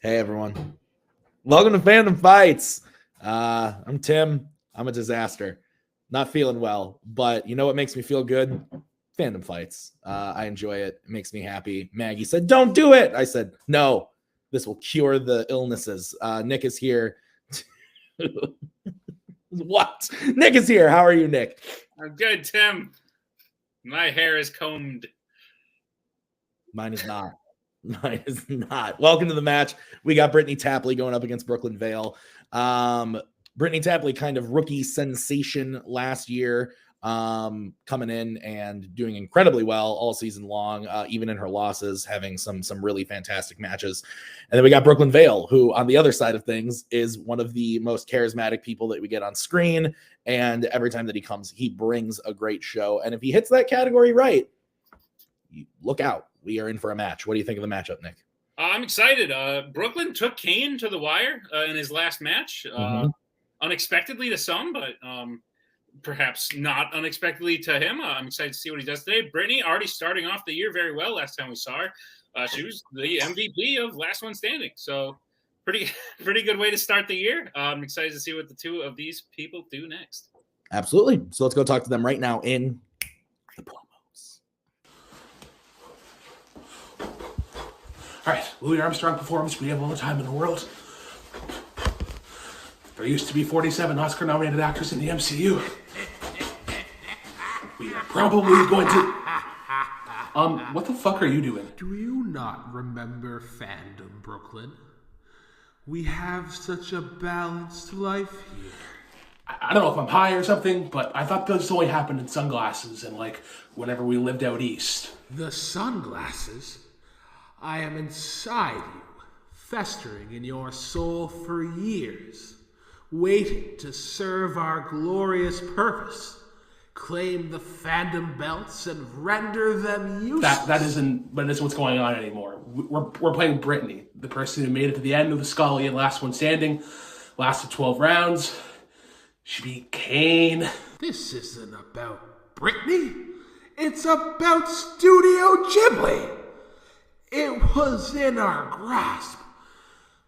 Hey everyone. Welcome to Fandom Fights. I'm Tim. I'm a disaster. Not feeling well, but you know what makes me feel good? Fandom Fights. I enjoy it. It makes me happy. Maggie said, "Don't do it." I said, "No, this will cure the illnesses." Nick is here. What? Nick is here. How are you, Nick? I'm good, Tim. My hair is combed. Mine is not. Mine is not. Welcome to the match. We got Brittani Tapley going up against Brooklyn Vail. Brittani Tapley, kind of rookie sensation last year, coming in and doing incredibly well all season long, even in her losses, having some really fantastic matches. And then we got Brooklyn Vail, who on the other side of things is one of the most charismatic people that we get on screen. And every time that he comes, he brings a great show. And if he hits that category right, look out. We are in for a match. What do you think of the matchup, Nick? I'm excited. Brooklyn took Kane to the wire in his last match. Unexpectedly to some, but perhaps not unexpectedly to him. I'm excited to see what he does today. Brittani already starting off the year very well. Last time we saw her, she was the MVP of Last One Standing. So pretty good way to start the year. I'm excited to see what the two of these people do next. Absolutely. So let's go talk to them right now in the promos. All right, Louis Armstrong performance. We have all the time in the world. There used to be 47 Oscar-nominated actors in the MCU. We are probably going to... what the fuck are you doing? Do you not remember Fandom, Brooklyn? We have such a balanced life here. I don't know if I'm high or something, but I thought this only happened in sunglasses and, like, whenever we lived out east. The sunglasses? I am inside you, festering in your soul for years, waiting to serve our glorious purpose, claim the fandom belts and render them useless. That isn't what's going on anymore. We're playing Brittani, the person who made it to the end of the Scully and Last One Standing, lasted 12 rounds. She beat Kane. This isn't about Brittani. It's about Studio Ghibli. It was in our grasp.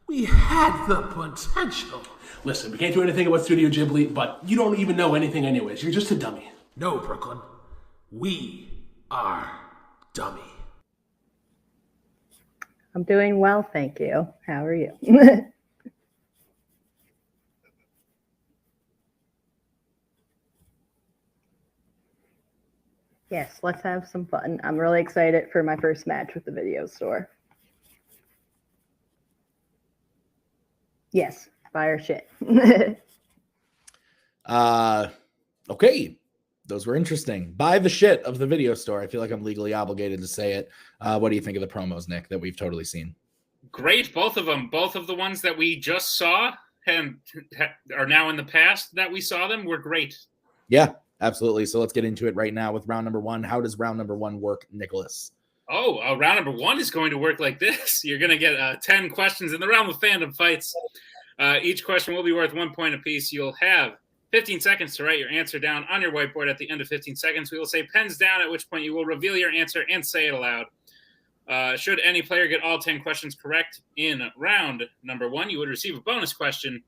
We had the potential. Listen, we can't do anything about Studio Ghibli, but you don't even know anything anyways. You're just a dummy. No, Brooklyn. We are dummy. I'm doing well, thank you. How are you? Yes, let's have some fun. I'm really excited for my first match with the video store. Yes, fire shit. Okay. Those were interesting. Buy the shit of the video store. I feel like I'm legally obligated to say it. What do you think of the promos, Nick, that we've totally seen? Great, both of them. Both of the ones that we just saw and are now in the past that we saw them were great. Yeah. Absolutely. So let's get into it right now with round number one. How does round number one work, Nicholas? Oh, round number one is going to work like this. You're going to get 10 questions in the realm of Fandom Fights. Each question will be worth 1 point apiece. You'll have 15 seconds to write your answer down on your whiteboard. At the end of 15 seconds, we will say pens down, at which point you will reveal your answer and say it aloud. Should any player get all 10 questions correct in round number one, you would receive a bonus question.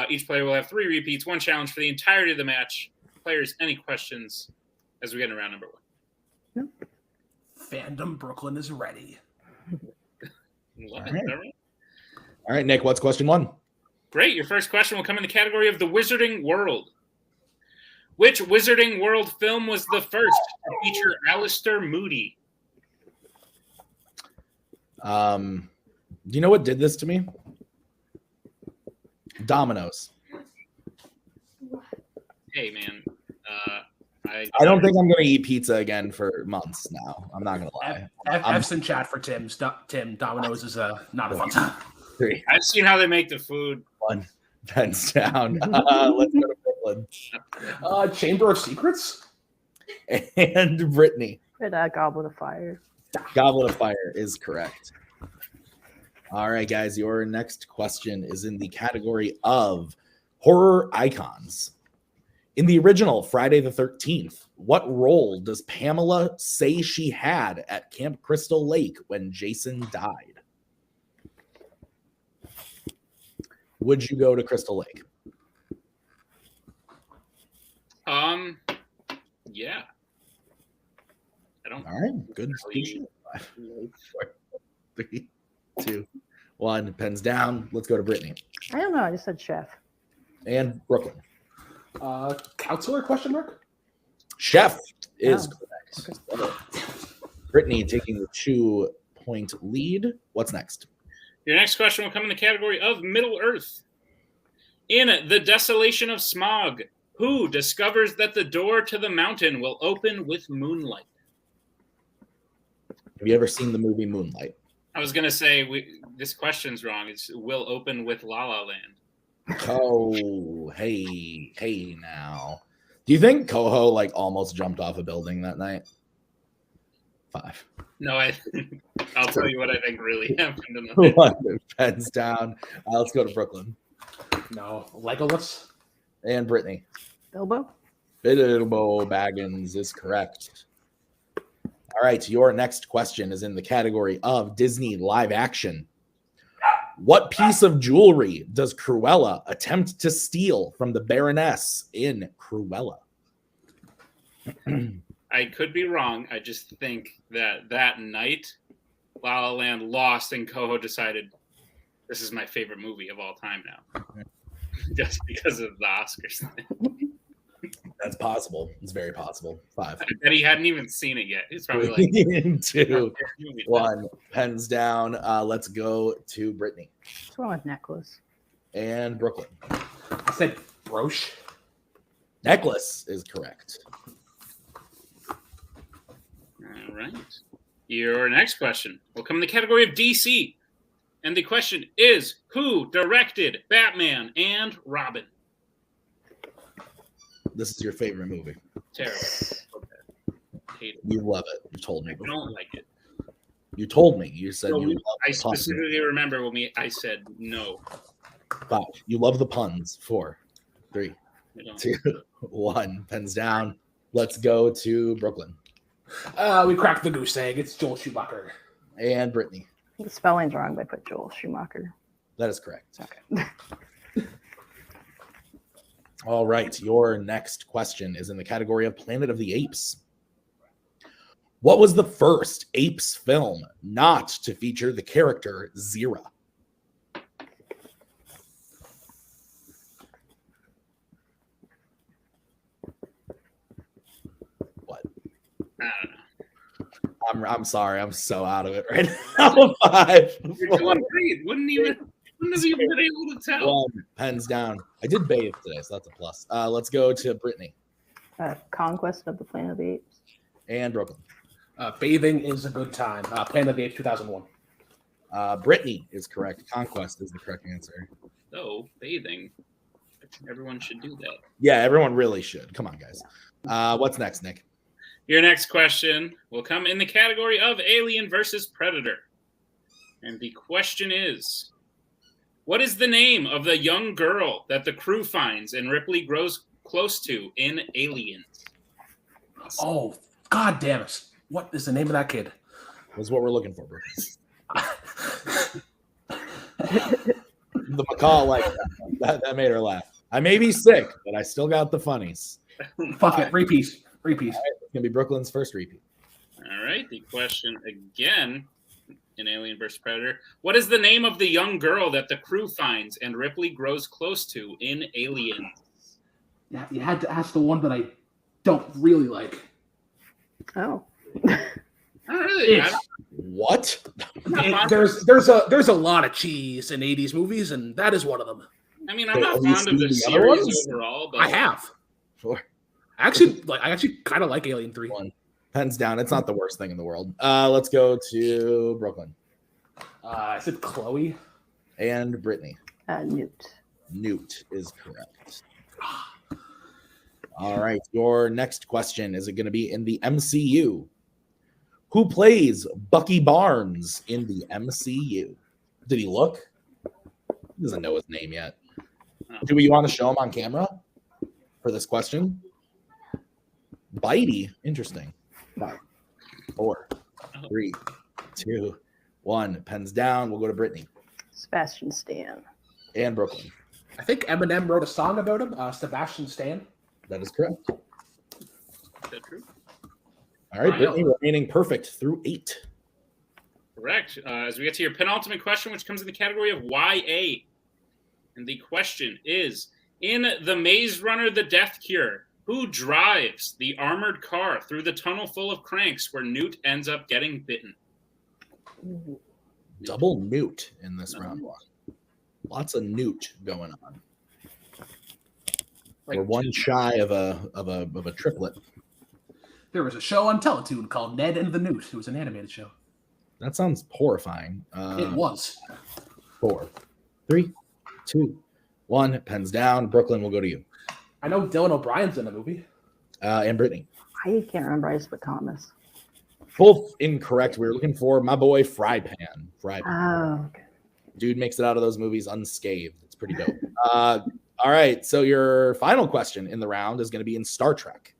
Each player will have 3 repeats, 1 challenge for the entirety of the match. Players, any questions as we get into round number one? Fandom Brooklyn is ready. All right, Nick, what's question one? Great. Your first question will come in the category of the Wizarding World. Which Wizarding World film was the first to feature Alistair Moody? Do you know what did this to me? Domino's. Hey, man. I don't think I'm going to eat pizza again for months now. I'm not going to lie. F's in chat for Tim. Domino's is not a fun time. 3. I've seen how they make the food. 1. Pens down. Let's go to Brooklyn. Chamber of Secrets? And Brittani. Goblet of Fire. Goblet of Fire is correct. All right, guys. Your next question is in the category of horror icons. In the original Friday the 13th, what role does Pamela say she had at Camp Crystal Lake when Jason died? would you go to Crystal Lake? Yeah. I don't. All right, good. Shit. 5, 4, 3, 2, 1. Pens down. Let's go to Brittany I don't know. I just said chef. and Brooklyn. Counselor? Question mark. Chef is Oh. correct. Brittany taking the 2-point lead. What's next? Your next question will come in the category of Middle Earth. In The Desolation of Smog, who discovers that the door to the mountain will open with moonlight? Have you ever seen the movie Moonlight? I was going to say, this question's wrong. It's will open with La La Land. Oh, hey now. Do you think Coho like almost jumped off a building that night? 5. No, I'll tell you what I think really happened. In the 1. Pens down. Let's go to Brooklyn No. Legolas? and Brittany. Bilbo? Bilbo Baggins is correct. All right, your next question is in the category of Disney live action. What piece of jewelry does Cruella attempt to steal from the Baroness in Cruella? I could be wrong. I just think that night, La La Land lost, and Coho decided this is my favorite movie of all time now, just because of the Oscars thing. That's possible. It's very possible. 5. I bet he hadn't even seen it yet. He's probably like 2, 1. Pens down. Let's go to Brittany What's wrong with necklace? and Brooklyn. I said brooch. Necklace is correct. All right. Your next question will come in the category of DC. And the question is, who directed Batman and Robin? This is your favorite movie. Terrible. Okay. Hate it. You love it. You told me I before. don't like it. You told me. You said No, you love I the puns. specifically remember when I said no. 5. You love the puns. 4, 3, I don't. 2, 1. Pens down. Let's go to Brooklyn We cracked the goose egg. It's Joel Schumacher. and Brittany. The spelling's wrong, but I put Joel Schumacher. That is correct. Okay. All right. Your next question is in the category of Planet of the Apes. What was the first Apes film not to feature the character Zira? What? I don't know. I'm sorry. I'm so out of it right now. 5, You're doing great. Wouldn't have even been able to tell. 1. Pens down. I did bathe today, so that's a plus. Let's go to Brittany Conquest of the Planet of the Apes. and Brooklyn. Bathing is a good time. Planet of the Apes 2001. Brittany is correct. Conquest is the correct answer. So, bathing. Everyone should do that. Yeah, everyone really should. Come on, guys. What's next, Nick? Your next question will come in the category of Alien versus Predator. And the question is, what is the name of the young girl that the crew finds and Ripley grows close to in Aliens? Oh, God damn it. What is the name of that kid? That's what we're looking for, bro. The macaw like that made her laugh. I may be sick, but I still got the funnies. Fuck it. Repeat. It's gonna be Brooklyn's first repeat. All right, the question again in Alien vs. Predator. What is the name of the young girl that the crew finds and Ripley grows close to in Aliens? Yeah, you had to ask the one that I don't really like. Oh. Not really. It's- What? There's a lot of cheese in 80s movies, and that is one of them. I mean, I'm not Have you fond of seen the the other series ones? overall, but I have. Sure. I actually kind of like Alien 3. 1. Pens down. It's not the worst thing in the world. Let's go to Brooklyn I said Chloe. and Brittany. Newt. Newt is correct. All right. Your next question is it going to be in the MCU? Who plays Bucky Barnes in the MCU? Did he look? He doesn't know his name yet. Do we want to show him on camera for this question? Bitey. Interesting. 5, 4, 3, 2, 1. Pens down. We'll go to Brittany Sebastian Stan. and Brooklyn. I think Eminem wrote a song about him, Sebastian Stan. That is correct. Is that true? All right, Wow. Brittany remaining perfect through 8. Correct. As we get to your penultimate question, which comes in the category of YA. And the question is, in The Maze Runner, The Death Cure, who drives the armored car through the tunnel full of cranks where Newt ends up getting bitten? Double Newt in this round one. Lots of Newt going on. We're one shy of a triplet. There was a show on Teletoon called Ned and the Newt. It was an animated show. That sounds horrifying. It was. 4, 3, 2, 1. Pens down. Brooklyn, will go to you. I know Dylan O'Brien's in the movie. And Brittany. I can't remember. I just put Thomas. Both incorrect. We were looking for my boy Fry Pan. Oh, okay. Dude makes it out of those movies unscathed. It's pretty dope. All right. So your final question in the round is going to be in Star Trek.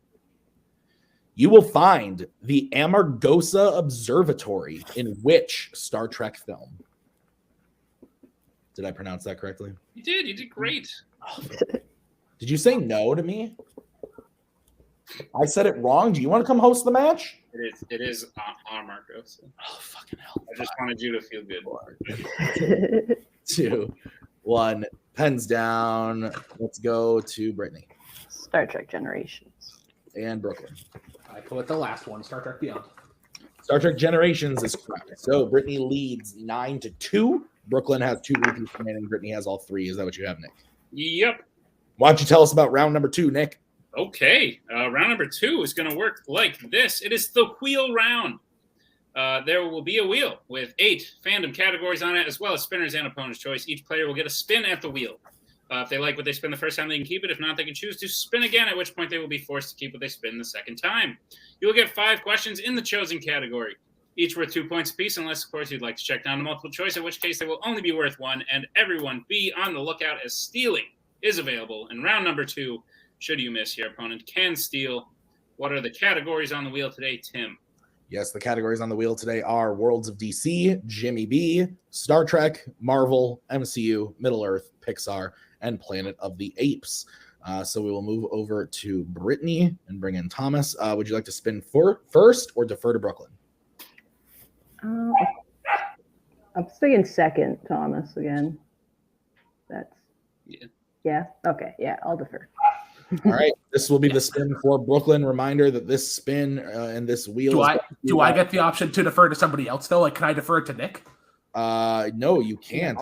You will find the Amargosa Observatory in which Star Trek film? Did I pronounce that correctly? You did. You did great. Did you say no to me? I said it wrong. Do you want to come host the match? It is on Marcos. Oh, fucking hell. I just wanted you to feel good. 2, 1. Pens down. Let's go to Brittany. Star Trek Generations. And Brooklyn. I put the last one, Star Trek Beyond. Star Trek Generations is correct. So Brittany leads 9-2. Brooklyn has 2 repeats remaining. Brittany has all 3. Is that what you have, Nick? Yep. Why don't you tell us about round number 2, Nick? Okay. Round number 2 is going to work like this. It is the wheel round. There will be a wheel with 8 fandom categories on it, as well as spinners and opponent's choice. Each player will get a spin at the wheel. If they like what they spin the first time, they can keep it. If not, they can choose to spin again, at which point they will be forced to keep what they spin the second time. You will get 5 questions in the chosen category, each worth 2 points apiece, unless, of course, you'd like to check down to multiple choice, in which case they will only be worth 1, and everyone be on the lookout as stealing is available. In round number 2, should you miss, your opponent can steal. What are the categories on the wheel today, Tim? Yes, the categories on the wheel today are Worlds of DC, Jimmy B, Star Trek, Marvel, MCU, Middle-earth, Pixar, and Planet of the Apes. So we will move over to Brittany and bring in Thomas. Would you like to spin first or defer to Brooklyn? I'm thinking second, Thomas, again. That's... Yeah? Okay, yeah, I'll defer. All right, this will be the spin for Brooklyn. Reminder that this spin and this wheel. Do I get the option to defer to somebody else though? Like, can I defer to Nick? No, you can't.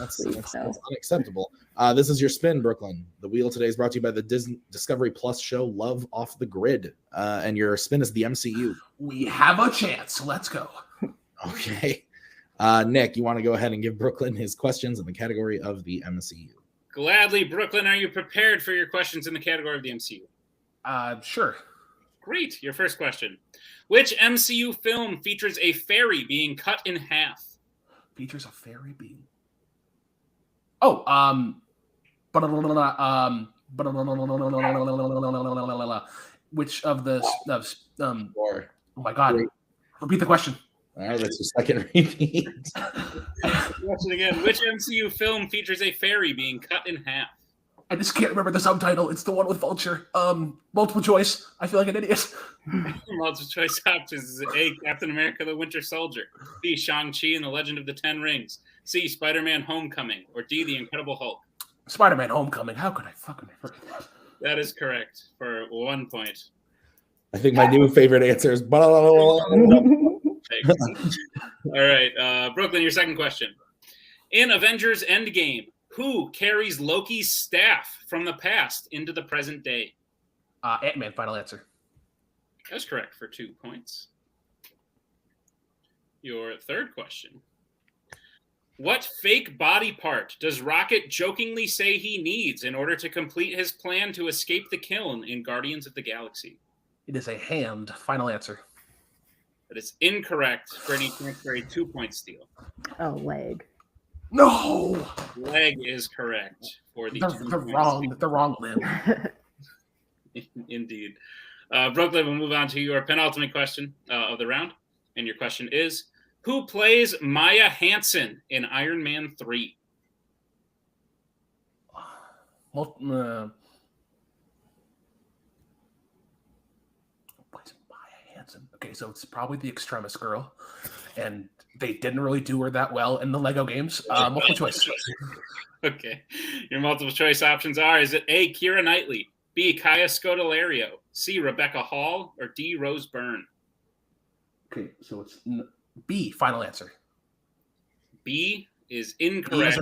Actually, that's unacceptable. This is your spin, Brooklyn. The wheel today is brought to you by the Discovery Plus show Love Off the Grid, and your spin is the MCU. We have a chance. Let's go. Okay, Nick, you want to go ahead and give Brooklyn his questions in the category of the MCU? Gladly. Brooklyn, are you prepared for your questions in the category of the MCU? Sure. Great. Your first question. Which MCU film features a fairy being cut in half? Features a fairy being... which of the... oh my God. Repeat the question. All right, that's your second repeat. Watch it again. Which MCU film features a fairy being cut in half? I just can't remember the subtitle. It's the one with Vulture. Multiple choice. I feel like an idiot. Multiple choice options is A, Captain America the Winter Soldier, B, Shang-Chi and the Legend of the Ten Rings, C, Spider-Man Homecoming, or D, The Incredible Hulk. Spider-Man Homecoming. How could I fucking forget that? That is correct for 1 point. I think my new favorite answer is... All right, Brooklyn, your second question. In Avengers Endgame, who carries Loki's staff from the past into the present day? Ant-Man, final answer. That's correct for 2 points. Your third question. What fake body part does Rocket jokingly say he needs in order to complete his plan to escape the kiln in Guardians of the Galaxy? It is a hand, final answer. That is incorrect. Brittany transferred a 2 point steal. Oh, leg. No! Leg is correct for the the wrong limb. Indeed. Brooklyn, we'll move on to your penultimate question of the round. And your question is, who plays Maya Hansen in Iron Man 3? Hansen. Okay, so it's probably the Extremis girl, and they didn't really do her that well in the Lego games. Multiple choice. Okay. Your multiple choice options are: is it A, Keira Knightley, B, Kaya Scodelario, C, Rebecca Hall, or D, Rose Byrne? Okay, so it's B, final answer. B is incorrect.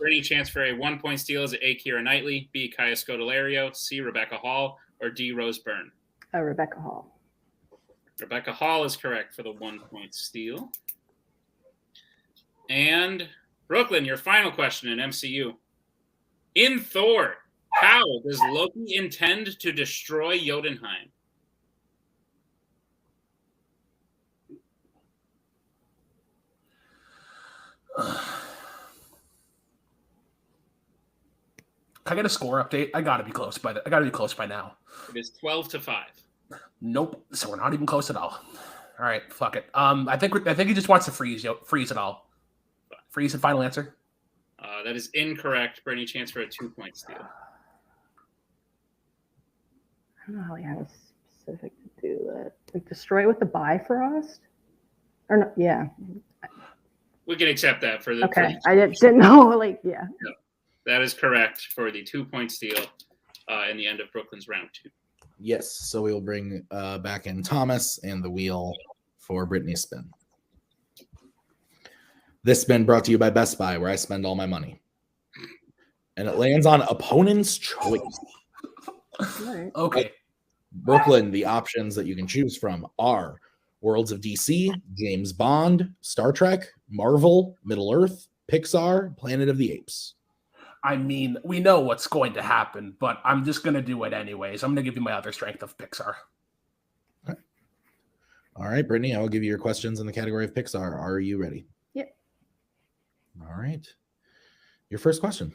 Any chance for a 1-point steal? Is it A, Keira Knightley, B, Kaya Scodelario, C, Rebecca Hall, or D, Rose Byrne? Rebecca Hall. Rebecca Hall is correct for the 1-point steal. And Brooklyn, your final question in MCU. In Thor, how does Loki intend to destroy Jotunheim? Can I get a score update? I gotta be close by now. It is 12-5. Nope. So we're not even close at all. All right, fuck it. I think he just wants to freeze it all. Freeze and final answer. That is incorrect. For any chance for a 2-point steal? I don't know how he has specific to do that. Like destroy it with the Bifrost? Or no, yeah. We can accept that for the. Okay, I didn't know. Like, yeah. No, that is correct for the 2-point steal in the end of Brooklyn's round 2. Yes, so we will bring back in Thomas and the wheel for Brittany's spin. This spin brought to you by Best Buy, where I spend all my money. And it lands on opponent's choice. Right. Okay. Brooklyn, the options that you can choose from are Worlds of DC, James Bond, Star Trek, Marvel, Middle Earth, Pixar, Planet of the Apes. I mean, we know what's going to happen, but I'm just going to do it anyways. I'm going to give you my other strength of Pixar. All right, Brittany, I will give you your questions in the category of Pixar. Are you ready? Yep. All right. Your first question.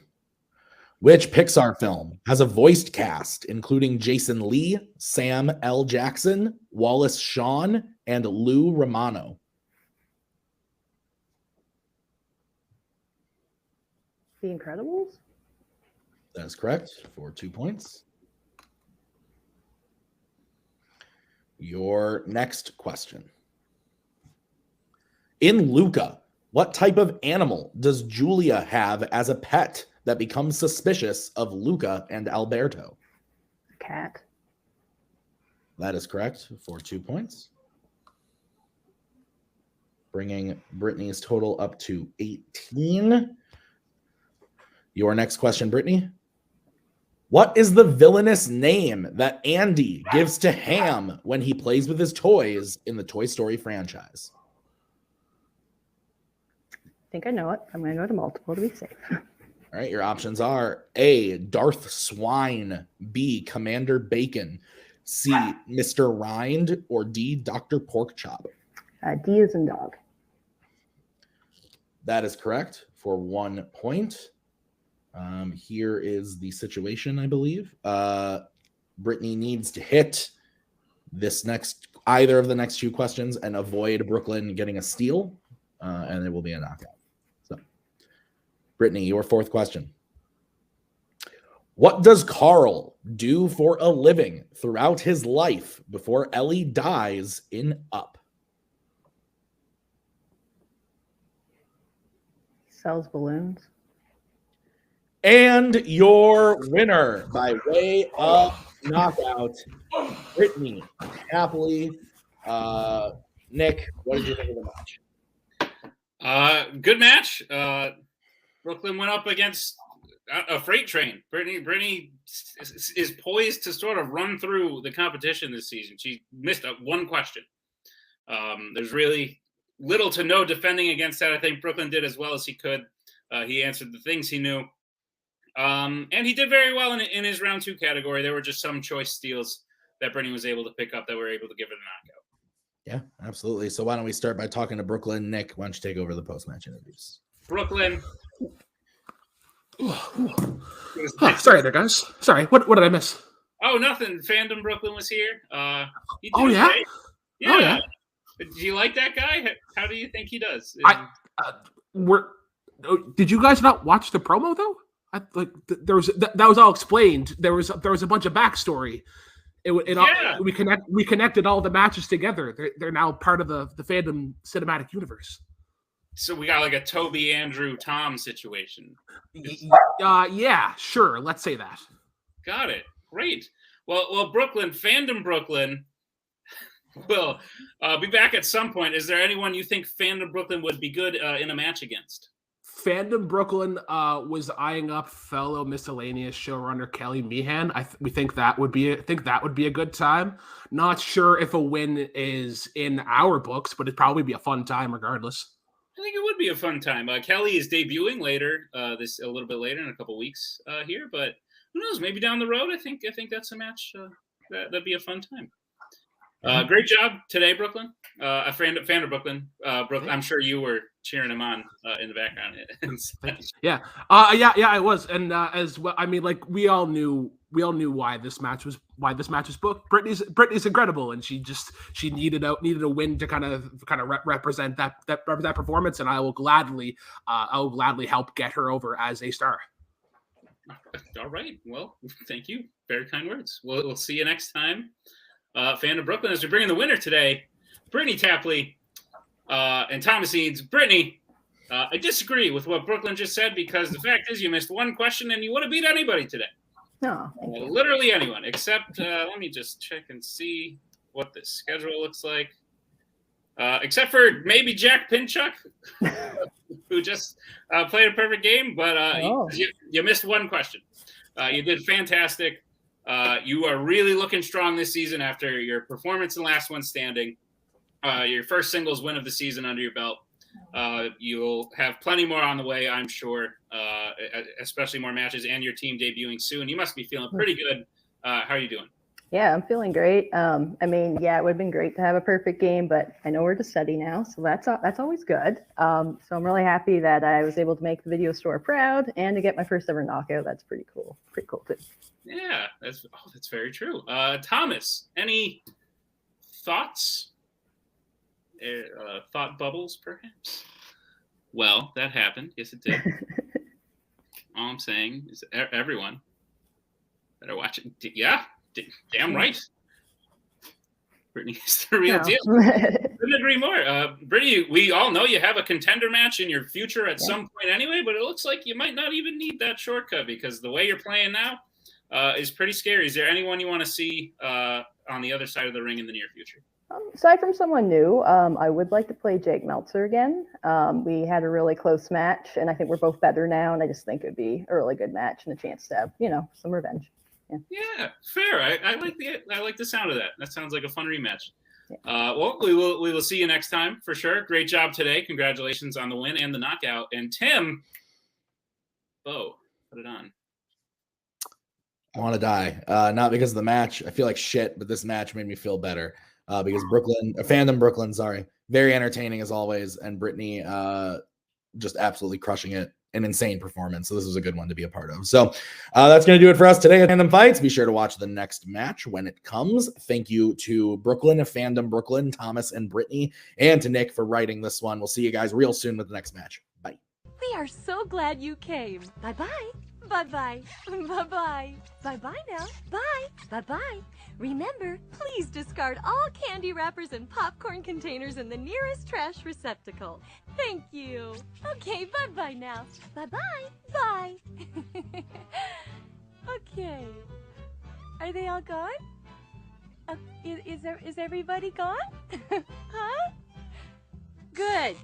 Which Pixar film has a voiced cast including Jason Lee, Sam L. Jackson, Wallace Shawn, and Lou Romano? The Incredibles? That is correct for 2 points. Your next question. In Luca, what type of animal does Julia have as a pet that becomes suspicious of Luca and Alberto? A cat. That is correct for 2 points. Bringing Brittany's total up to 18. Your next question, Brittany. What is the villainous name that Andy gives to Ham when he plays with his toys in the Toy Story franchise? I think I know it. I'm going to go to multiple to be safe. All right, your options are A, Darth Swine, B, Commander Bacon, C, Mr. Rind, or D, Dr. Porkchop. D is in dog. That is correct for 1 point. Here is the situation, I believe. Brittany needs to hit either of the next 2 questions and avoid Brooklyn getting a steal, and it will be a knockout. So, Brittany, your 4th question. What does Carl do for a living throughout his life before Ellie dies in Up? Sells balloons. And your winner by way of knockout, Brittany Tapley. Nick, what did you think of the match? Good match. Brooklyn went up against a freight train. Brittany is poised to sort of run through the competition this season. She missed one question. There's really little to no defending against that. I think Brooklyn did as well as he could. He answered the things he knew. And he did very well in his round 2 category. There were just some choice steals that Brittany was able to pick up that were able to give it a knockout. Yeah, absolutely. So why don't we start by talking to Brooklyn? Nick, why don't you take over the post-match interviews? Brooklyn. Sorry there, guys. Sorry, what did I miss? Oh, nothing. Fandom Brooklyn was here. Yeah? Great. Yeah. Oh, yeah. Do you like that guy? How do you think he does? Did you guys not watch the promo, though? There was that was all explained. There was a bunch of backstory. We connected all the matches together. They're now part of the Fandom cinematic universe. So we got like a Toby, Andrew, Tom situation. Yeah, sure. Let's say that. Got it. Great. Well, Brooklyn, Fandom Brooklyn will be back at some point. Is there anyone you think Fandom Brooklyn would be good in a match against? Fandom Brooklyn was eyeing up fellow miscellaneous showrunner Kelly Meehan. We think that would be a good time. Not sure if a win is in our books, but it'd probably be a fun time regardless. I think it would be a fun time. Kelly is debuting later, a little bit later in a couple weeks here, but who knows? Maybe down the road. I think that's a match that'd be a fun time. Great job today, Brooklyn. A fan of Brooklyn. Brooklyn. I'm sure you were cheering him on in the background. Yeah, I was, and as well. I mean, like we all knew why this match was booked. Brittany's incredible, and she needed a win to kind of represent that performance, and I will gladly help get her over as a star. All right. Well, thank you. Very kind words. We'll see you next time. Fan of Brooklyn, as we bring in the winner today, Brittany Tapley and Thomas Eads. Brittany, I disagree with what Brooklyn just said because the fact is you missed one question and you would have beat anybody today. No, literally anyone, except let me just check and see what the schedule looks like. Except for maybe Jack Pinchuk, who just played a perfect game, but you missed one question. You did fantastic. You are really looking strong this season after your performance in the last one standing. Your first singles win of the season under your belt. You'll have plenty more on the way, I'm sure, especially more matches and your team debuting soon. You must be feeling pretty good. How are you doing? Yeah, I'm feeling great. I mean, yeah, it would have been great to have a perfect game, but I know we're to steady now, so that's always good. So I'm really happy that I was able to make the video store proud and to get my first ever knockout. That's pretty cool. Pretty cool too. Yeah, that's very true. Thomas, any thoughts? Thought bubbles, perhaps? Well, that happened. Yes, it did. All I'm saying is everyone better watch it. Yeah. Damn right. Brittany is the real deal. Couldn't agree more. Brittany, we all know you have a contender match in your future at some point anyway, but it looks like you might not even need that shortcut because the way you're playing now is pretty scary. Is there anyone you want to see on the other side of the ring in the near future? Aside from someone new, I would like to play Jake Meltzer again. We had a really close match, and I think we're both better now, and I just think it would be a really good match and a chance to have, some revenge. Yeah, fair. I like the sound of that. That sounds like a fun rematch. Yeah. Well, we will see you next time for sure. Great job today. Congratulations on the win and the knockout. And Tim, put it on. I want to die. Not because of the match. I feel like shit, but this match made me feel better. Because Fandom Brooklyn, sorry, very entertaining as always, and Brittany just absolutely crushing it. An insane performance. So this was a good one to be a part of. So that's going to do it for us today at Fandom Fights. Be sure to watch the next match when it comes. Thank you to Brooklyn, Fandom Brooklyn, Thomas, and Brittany, and to Nick for writing this one. We'll see you guys real soon with the next match. Bye. We are so glad you came. Bye-bye. Bye-bye. Bye-bye. Bye-bye now. Bye. Bye-bye. Remember, please discard all candy wrappers and popcorn containers in the nearest trash receptacle. Thank you. Okay, bye-bye now. Bye-bye. Bye. Okay. Are they all gone? Is everybody gone? Huh? Good.